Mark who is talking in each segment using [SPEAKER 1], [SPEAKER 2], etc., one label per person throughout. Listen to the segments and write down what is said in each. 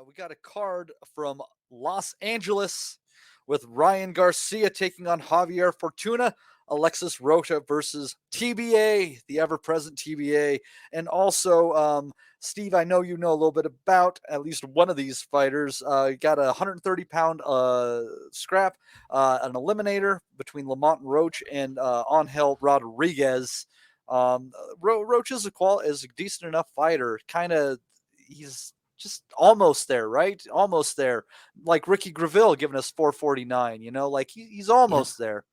[SPEAKER 1] We got a card from Los Angeles with Ryan Garcia taking on Javier Fortuna, Alexis Rocha versus TBA, the ever-present TBA, and also Steve. I know you know a little bit about at least one of these fighters. Got a 130-pound scrap, an eliminator between Lamont Roach and Angel Rodriguez. Roach is a decent enough fighter. He's just almost there, right? Almost there. Like Ricky Graville giving us 449, like he's almost there.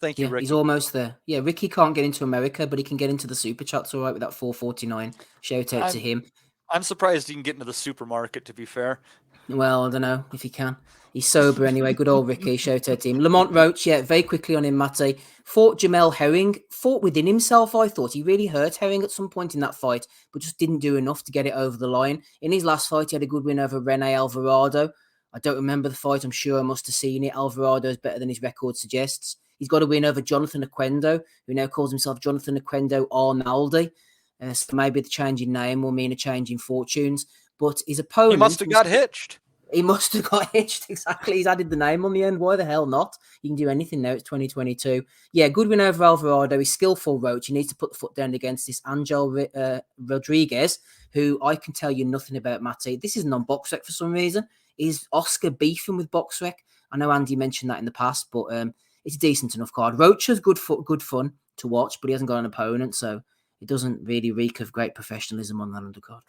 [SPEAKER 1] Thank you,
[SPEAKER 2] Yeah,
[SPEAKER 1] Ricky.
[SPEAKER 2] he's almost there. Yeah, Ricky can't get into America, but he can get into the super chats all right with that 449. Shout out to him.
[SPEAKER 1] I'm surprised he can get into the supermarket, to be fair.
[SPEAKER 2] Well, I don't know if he can. He's sober anyway. Good old Ricky. Shout out to him. Lamont Roach, yeah, very quickly on him, Matty. Fought Jamel Herring. Fought within himself, I thought. He really hurt Herring at some point in that fight, but just didn't do enough to get it over the line. In his last fight, he had a good win over Rene Alvarado. I don't remember the fight. I'm sure I must have seen it. Alvarado is better than his record suggests. He's got a win over Jonathan Oquendo, who now calls himself Jonathan Oquendo Arnaldi. So maybe the change in name will mean a change in fortunes. But his opponent...
[SPEAKER 1] He must have got hitched.
[SPEAKER 2] He must have got hitched, exactly. He's added the name on the end. Why the hell not? You can do anything now. It's 2022. Yeah, good win over Alvarado. He's skillful, Roach. He needs to put the foot down against this Angel Rodriguez, who I can tell you nothing about, Matty. This isn't on BoxRec for some reason. Is Oscar beefing with BoxRec? I know Andy mentioned that in the past, but it's a decent enough card. Roach is good fun to watch, but he hasn't got an opponent, so it doesn't really reek of great professionalism on that undercard.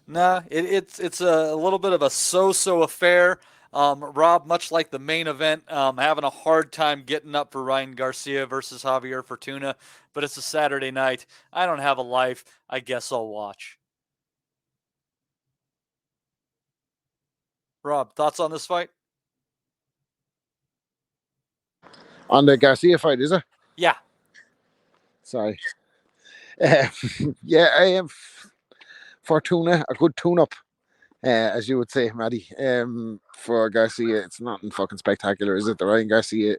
[SPEAKER 1] Nah, it's a little bit of a so-so affair. Rob, much like the main event, having a hard time getting up for Ryan Garcia versus Javier Fortuna, but it's a Saturday night. I don't have a life. I guess I'll watch. Rob, thoughts on this fight?
[SPEAKER 3] On the Garcia fight, is it?
[SPEAKER 1] Yeah.
[SPEAKER 3] Sorry. Yeah, I am Fortuna, a good tune-up, as you would say, Maddie. For Garcia, it's nothing fucking spectacular, is it? The Ryan Garcia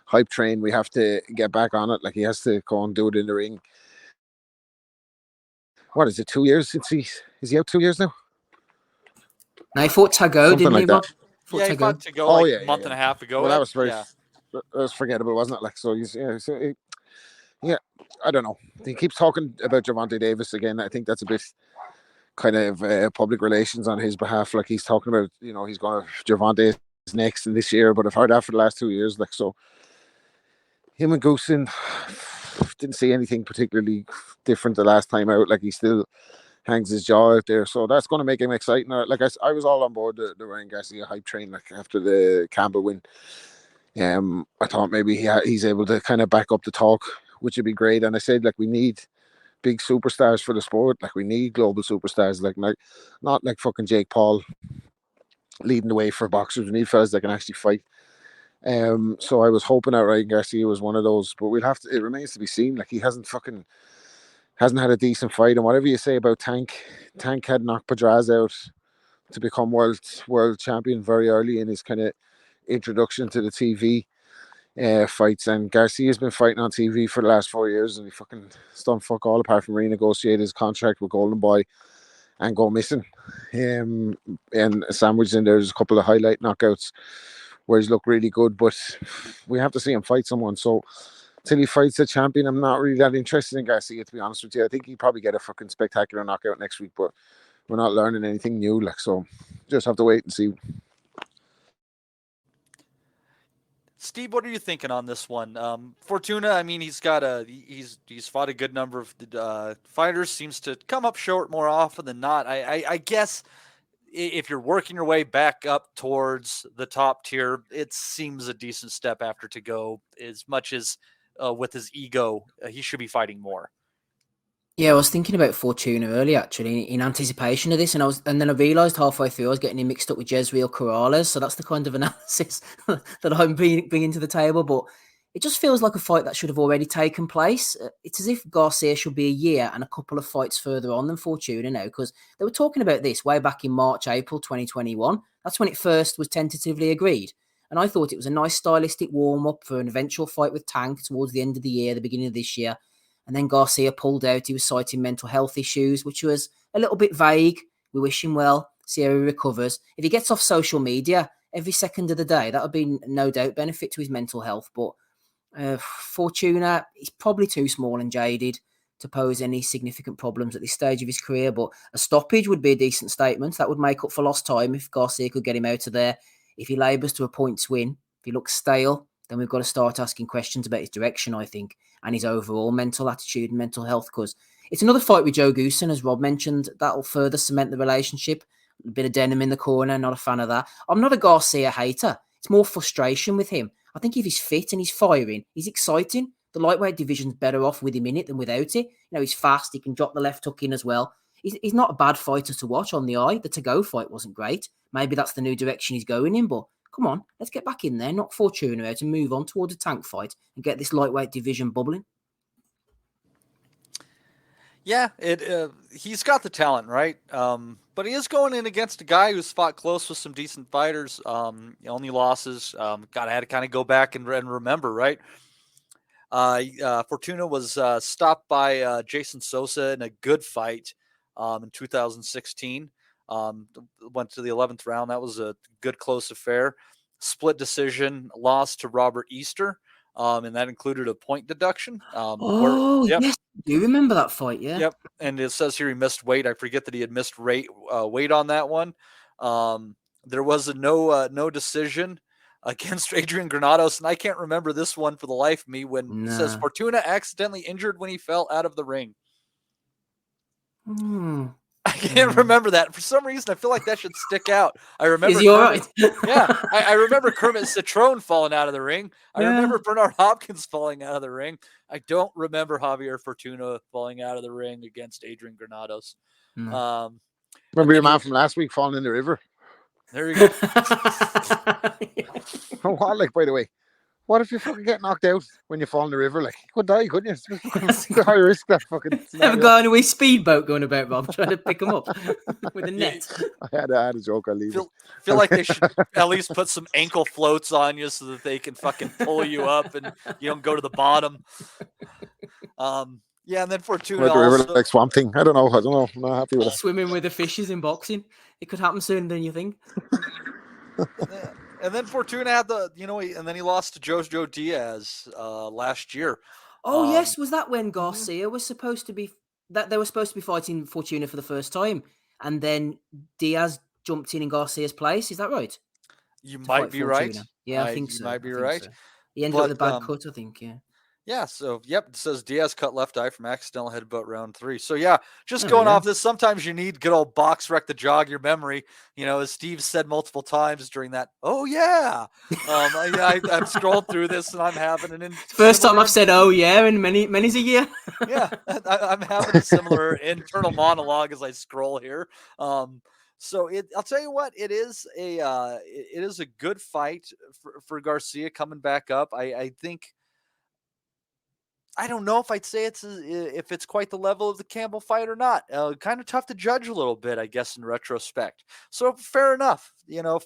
[SPEAKER 3] hype train, we have to get back on it. Like, he has to go and do it in the ring. What is it, 2 years since is he out 2 years now?
[SPEAKER 2] No, he fought Tago, didn't
[SPEAKER 3] like
[SPEAKER 2] he,
[SPEAKER 3] Rob?
[SPEAKER 1] Yeah, he fought Tago a month and a half ago.
[SPEAKER 3] Well, that was that was forgettable, wasn't it? Like, so he's yeah, I don't know. He keeps talking about Gervonta Davis again. I think that's a bit kind of public relations on his behalf. Like, he's talking about, he's going to Gervonta is next in this year, but I've heard that for the last 2 years. Like, so him and Goosen didn't see anything particularly different the last time out. Like, he still hangs his jaw out there, so that's going to make him exciting. Like, I was all on board the Ryan Garcia hype train. Like, after the Campbell win, I thought maybe he's able to kind of back up the talk, which would be great. And I said, like, we need big superstars for the sport. Like, we need global superstars, like not like fucking Jake Paul leading the way for boxers. We need fellas that can actually fight. So I was hoping that Ryan Garcia was one of those, but it remains to be seen. Like, he hasn't had a decent fight. And whatever you say about Tank had knocked Pedraza out to become world champion very early in his kind of introduction to the TV fights. And Garcia's been fighting on TV for the last 4 years, and he fucking done fuck all apart from renegotiate his contract with Golden Boy and go missing. And sandwiched in there's a couple of highlight knockouts where he's looked really good, but we have to see him fight someone. So till he fights a champion, I'm not really that interested in Garcia, to be honest with you. I think he'd probably get a fucking spectacular knockout next week, but we're not learning anything new. Like, so just have to wait and see.
[SPEAKER 1] Steve, what are you thinking on this one? Fortuna, I mean, he's fought a good number of fighters, seems to come up short more often than not. I guess if you're working your way back up towards the top tier, it seems a decent step after to go. As much as with his ego, he should be fighting more.
[SPEAKER 2] Yeah, I was thinking about Fortuna earlier, actually, in anticipation of this, and then I realised halfway through I was getting him mixed up with Jezreel Corrales, so that's the kind of analysis that I'm bringing to the table, but it just feels like a fight that should have already taken place. It's as if Garcia should be a year and a couple of fights further on than Fortuna now, because they were talking about this way back in March, April 2021. That's when it first was tentatively agreed, and I thought it was a nice stylistic warm-up for an eventual fight with Tank towards the end of the year, the beginning of this year. And then Garcia pulled out. He was citing mental health issues, which was a little bit vague. We wish him well. See how he recovers. If he gets off social media every second of the day, that would be no doubt benefit to his mental health. But Fortuna, he's probably too small and jaded to pose any significant problems at this stage of his career. But a stoppage would be a decent statement. That would make up for lost time if Garcia could get him out of there. If he labours to a points win, if he looks stale, then we've got to start asking questions about his direction, I think, and his overall mental attitude and mental health. Because it's another fight with Joe Goosen, as Rob mentioned. That'll further cement the relationship. A bit of denim in the corner, not a fan of that. I'm not a Garcia hater. It's more frustration with him. I think if he's fit and he's firing, he's exciting. The lightweight division's better off with him in it than without it. He's fast. He can drop the left hook in as well. He's not a bad fighter to watch on the eye. The to-go fight wasn't great. Maybe that's the new direction he's going in, but come on, let's get back in there, knock Fortuna out and move on towards a tank fight and get this lightweight division bubbling.
[SPEAKER 1] Yeah, he's got the talent, right? But he is going in against a guy who's fought close with some decent fighters. Only losses. Had to kind of go back and remember, right? Fortuna was stopped by Jason Sosa in a good fight in 2016. Went to the 11th round. That was a good close affair. Split decision loss to Robert Easter. And that included a point deduction.
[SPEAKER 2] Yes, I do remember that fight, yeah.
[SPEAKER 1] Yep, and it says here he missed weight. I forget that he had missed weight on that one. There was a no decision against Adrian Granados, and I can't remember this one for the life of me when it says Fortuna accidentally injured when he fell out of the ring. I can't remember that. For some reason, I feel like that should stick out. I remember.
[SPEAKER 2] Is he all right?
[SPEAKER 1] Yeah, I remember Kermit Citrone falling out of the ring. I remember Bernard Hopkins falling out of the ring. I don't remember Javier Fortuna falling out of the ring against Adrian Granados.
[SPEAKER 3] Remember your man from last week falling in the river?
[SPEAKER 1] There you go.
[SPEAKER 3] What, like, by the way, what if you fucking get knocked out when you fall in the river? Like, you could die, couldn't you? It's a high risk, that fucking
[SPEAKER 2] Have a guy on a wee speedboat going about, Rob, trying to pick him up with a net.
[SPEAKER 3] I had a joke, I'll leave
[SPEAKER 1] feel like they should at least put some ankle floats on you so that they can fucking pull you up and you don't go to the bottom. Yeah, and then Fortuna also,
[SPEAKER 3] like Swamp Thing. I don't know. I'm not happy with it.
[SPEAKER 2] Swimming with the fishes in boxing. It could happen sooner than you think.
[SPEAKER 1] Yeah. And then Fortuna had and then he lost to Jojo Diaz last year.
[SPEAKER 2] Oh, yes. Was that when Garcia was supposed to be, that they were supposed to be fighting Fortuna for the first time? And then Diaz jumped in Garcia's place. Is that right?
[SPEAKER 1] You might be right.
[SPEAKER 2] Yeah, I think so.
[SPEAKER 1] You might be right.
[SPEAKER 2] So. He ended up with a bad cut, I think, yeah.
[SPEAKER 1] Yeah, so, yep, it says Diaz cut left eye from accidental headbutt round 3. So, yeah, just going off this, sometimes you need good old box wreck to jog your memory. As Steve said multiple times during that, oh, yeah. I've scrolled through this, and I'm having an...
[SPEAKER 2] First time I've said, oh, yeah, in many's a year.
[SPEAKER 1] Yeah, I'm having a similar internal monologue as I scroll here. So I'll tell you what, it is a good fight for Garcia coming back up. I think... I don't know if I'd say if it's quite the level of the Campbell fight or not. Kind of tough to judge a little bit, I guess, in retrospect. So fair enough,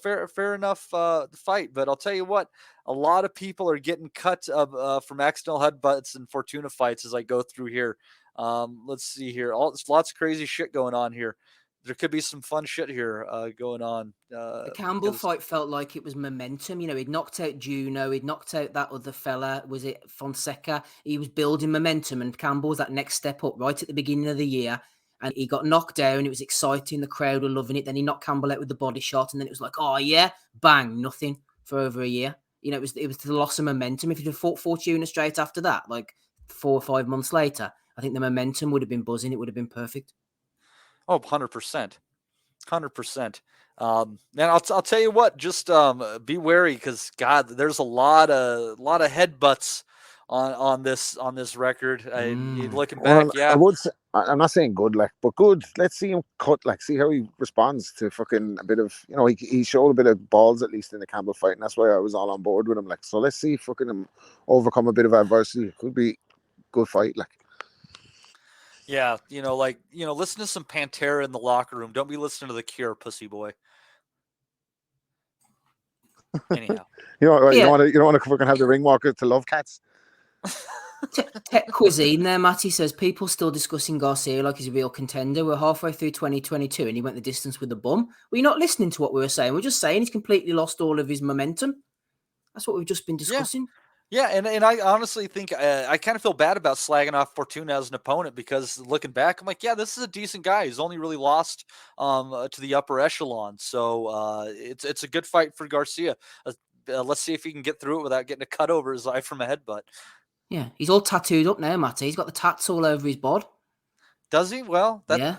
[SPEAKER 1] fair enough fight. But I'll tell you what, a lot of people are getting cut from accidental headbutts and Fortuna fights as I go through here. Let's see here. Lots of crazy shit going on here. There could be some fun shit here going on.
[SPEAKER 2] The Campbell fight felt like it was momentum. He'd knocked out Juno. He'd knocked out that other fella. Was it Fonseca? He was building momentum, and Campbell was that next step up right at the beginning of the year. And he got knocked down. It was exciting. The crowd were loving it. Then he knocked Campbell out with the body shot. And then it was like, oh, yeah, bang, nothing for over a year. It was the loss of momentum. If he'd have fought Fortuna straight after that, like 4 or 5 months later, I think the momentum would have been buzzing. It would have been perfect.
[SPEAKER 1] Oh, 100%. 100%. And I'll tell you what, just be wary because God, there's a lot of headbutts on this record. Looking back, yeah.
[SPEAKER 3] I would say, I'm not saying good, but good. Let's see him cut, see how he responds to fucking a bit of, he showed a bit of balls at least in the Campbell fight, and that's why I was all on board with him. So let's see fucking him overcome a bit of adversity. It could be a good fight,
[SPEAKER 1] Yeah, listen to some Pantera in the locker room. Don't be listening to The Cure, pussy boy. Anyhow,
[SPEAKER 3] you don't want to fucking have the ring walker to Love Cats.
[SPEAKER 2] Tech Cuisine there, Matty says, people still discussing Garcia like he's a real contender. We're halfway through 2022 and he went the distance with a bum. Were you not listening to what we were saying? We're just saying he's completely lost all of his momentum. That's what we've just been discussing.
[SPEAKER 1] Yeah, and I honestly think I kind of feel bad about slagging off Fortuna as an opponent because looking back, I'm like, yeah, this is a decent guy. He's only really lost to the upper echelon, so it's a good fight for Garcia. Let's see if he can get through it without getting a cut over his eye from a headbutt.
[SPEAKER 2] Yeah, he's all tattooed up now, Matty. He's got the tats all over his bod.
[SPEAKER 1] Does he? Well,
[SPEAKER 2] Yeah.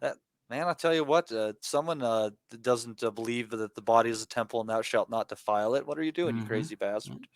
[SPEAKER 1] that man, I tell you what, someone that doesn't believe that the body is a temple and thou shalt not defile it. What are you doing, you crazy bastard?